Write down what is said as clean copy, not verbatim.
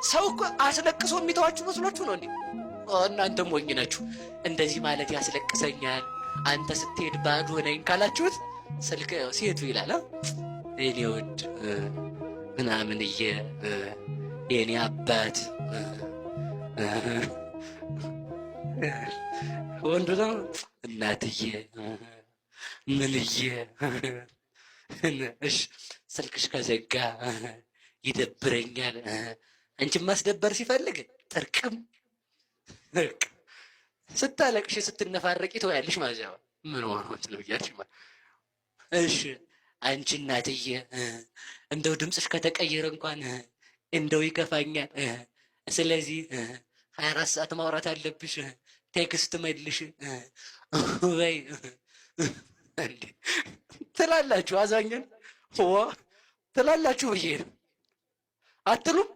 ሰው እኮ አስለቅሶ የሚተዋችሁ መስሏችሁ ነው እንዴ? እናንተ ሞኝ ናችሁ። እንደዚህ ማለት ያስለቅሰኛል አንተ ስትሄድ ባዶ ነኝ ካላችሁት ስልክ ሴቱ ይላል የኔ ውድ ምናምንዬ የኔ አባት ወንዱ ነው እናትዬ ምንዬ እሺ ስልክሽ ከዘጋ ይደብረኛል። አንቺን ማስደበር ሲፈልግ ጥርቅም ስታለቅሽ ስትነፋረቂ ተወያለሽ ማለት ነው። ምን ሆኖት ነው እያልሽ ማለት እሺ። አንቺ እናትዬ እንደው ድምፅሽ ከተቀየረ እንኳን እንደው ይከፋኛል። ስለዚህ 24 ሰዓት ማውራት አለብሽ። ቴክስት መልሽ በይ እንዴ ትላላችሁ። አዛኝን ትላላችሁ ብዬ አትሉም?